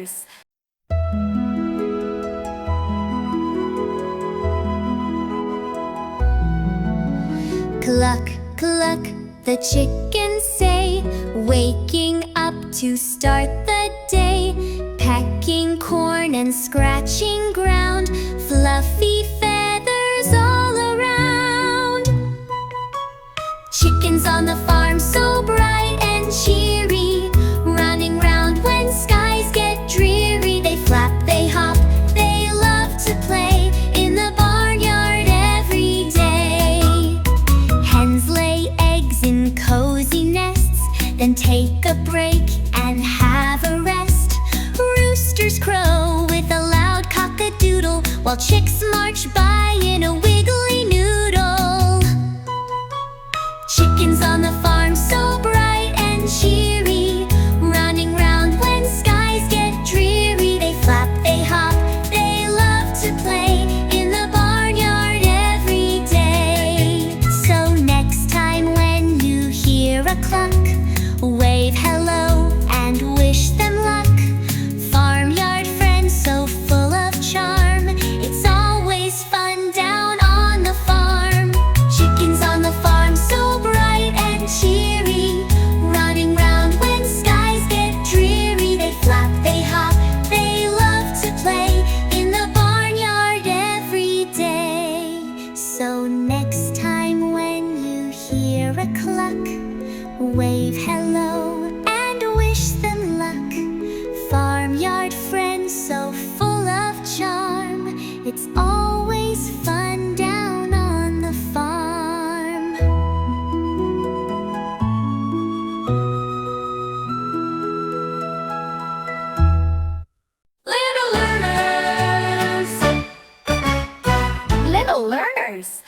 learners. Cluck, cluck, the chickens say, waking up to start the day. Pecking corn and scratching ground, fluffy feathers all around. Chickens on the farm so bright and cheery, running round when skies get dreary. They flap, they hop, they love to play in the barnyard every day. Hens lay eggs in cozy nests, then take a break and have a rest. Roosters crow with a loud cock-a-doodle, while chicks march by in a wiggly noodle. Chickens on the farm so bright and cheery, running round when skies get dreary. They flap, they hop, they love to play in the barnyard every day. So next time when you hear a cluck, wave hello and wish them luck. Farmyard friends so full of charm, it's always fun down on the farm. Chickens on the farm so bright and cheery, running round when skies get dreary. They flap, they hop, they love to play in the barnyard every day. So next time when you hear a cluck, wave hello and wish them luck. Farmyard friends so full of charm, it's always fun down on the farm. Little learners. Little learners.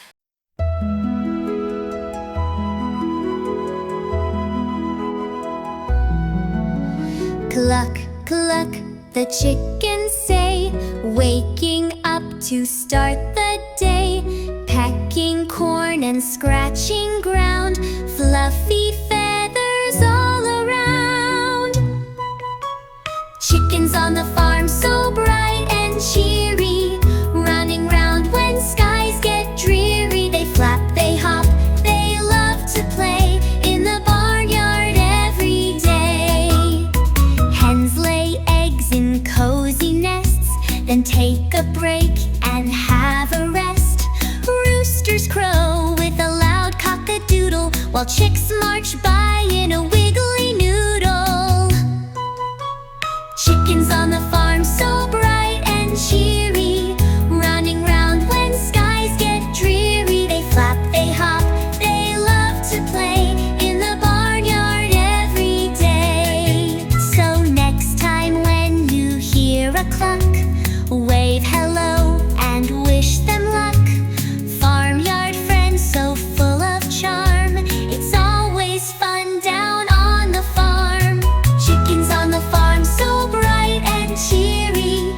Cluck, cluck, the chickens say, waking up to start the day. Pecking corn and scratching ground, fluffy feathers all around. Chickens on the farm so bright and cheery, running round when skies get dreary. They flap, they hop, they love to play in the barnyard every day. Hens lay eggs in cozy nests, then take a break and have a rest. Roosters crow with a loud cock-a-doodle, while chicks march by in a wiggly noodle. Chickens on the farm so bright and cheery, running round when skies get dreary. They flap, they hop, they love to play in the barnyard every day. So next time when you hear a cluck, wave hello and wish them luck. Farmyard friends so full of charm, it's always fun down on the farm. Chickens on the farm so bright and cheery,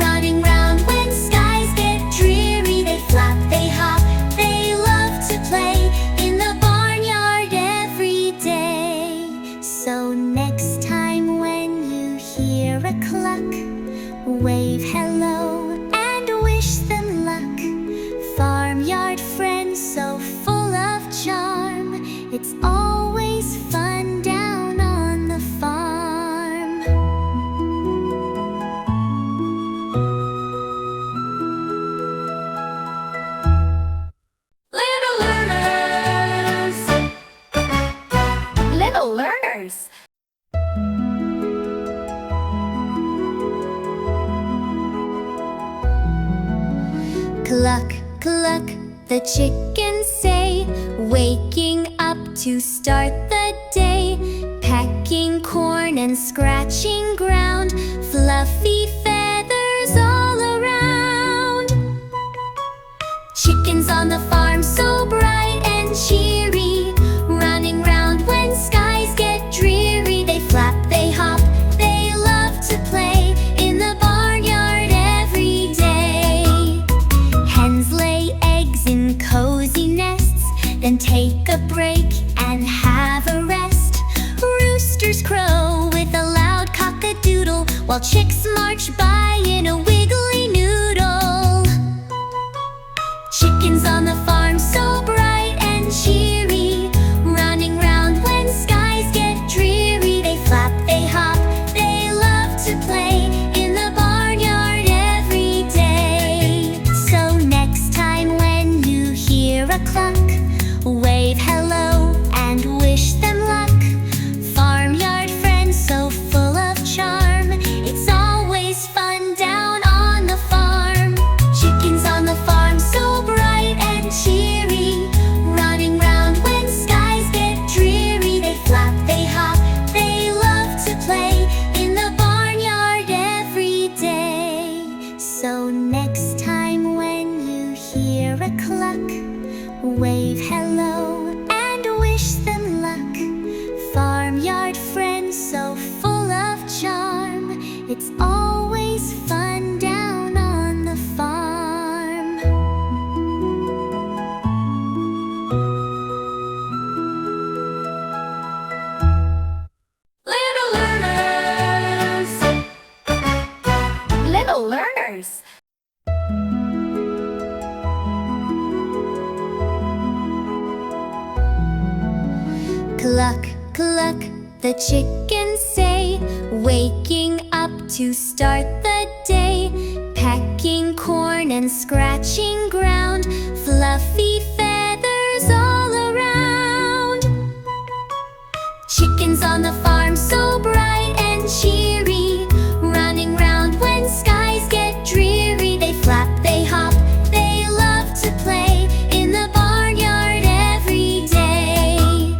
running round when skies get dreary. They flap, they hop, they love to play in the barnyard every day. So next time when you hear a cluck, wave hello and wish them luck. Farmyard friends so full of charm, it's always fun down on the farm. Little learners. Little learners. Cluck, cluck, the chickens say, waking up to start the day. Pecking corn and scratching ground, fluffy feathers all around. Chickens on the farm so bright and cheery, running round when skies get dreary. They flap, they hop, they love to play in the barnyard every day. Hens lay eggs in cozy nests, then take a break and have a rest. Roosters crow with a loud cock-a-doodle, while while chicks march by in a wiggly noodle. Chickens on the farm so bright and cheery, running round when skies get dreary. They flap, they hop, they love to play in the barnyard every day. So next time when you hear a cluck, wave hello and wish them luck. Farmyard friends so full of charm, it's always fun down on the farm. Chickens on the farm so bright and cheery, running round when skies get dreary. They flap, they hop, they love to play in the barnyard every day. So next time when you hear a cluck, wave hello and wish them luck. Farmyard friends so full of charm, it's always fun down on the farm. Little learners. Little learners. Cluck, cluck, the chickens say, waking up to start the day. Pecking corn and scratching ground, fluffy feathers all around. Chickens on the farm so bright and cheery, running round when skies get dreary. They flap, they hop, they love to play in the barnyard every day.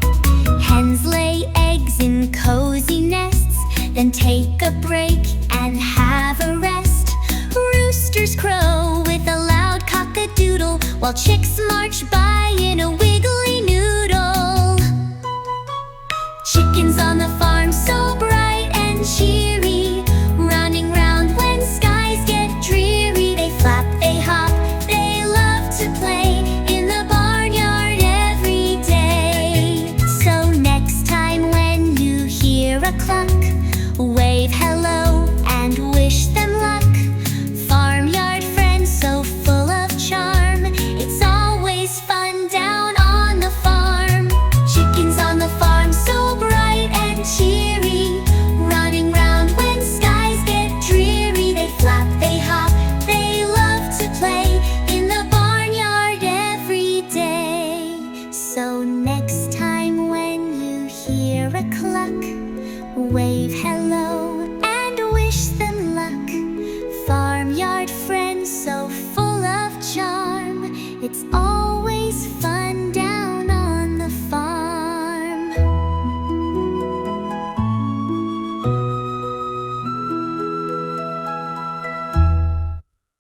Hens lay eggs in cozy nests, then take a break and have a rest. Roosters crow with a loud cock-a-doodle, while chicks march by in a wiggly noodle. Chickens on the farm so bright and cheery, running round when skies get dreary. They flap, they hop, they love to play in the barnyard every day. So next time when you hear a cluck, wave hello and wish them luck. Farmyard friends so full of charm, it's always fun down on the farm. Chickens on the farm so bright and cheery, running round when skies get dreary. They flap, they hop, they love to play in the barnyard every day. So next time when you hear a cluck, wave hello and wish them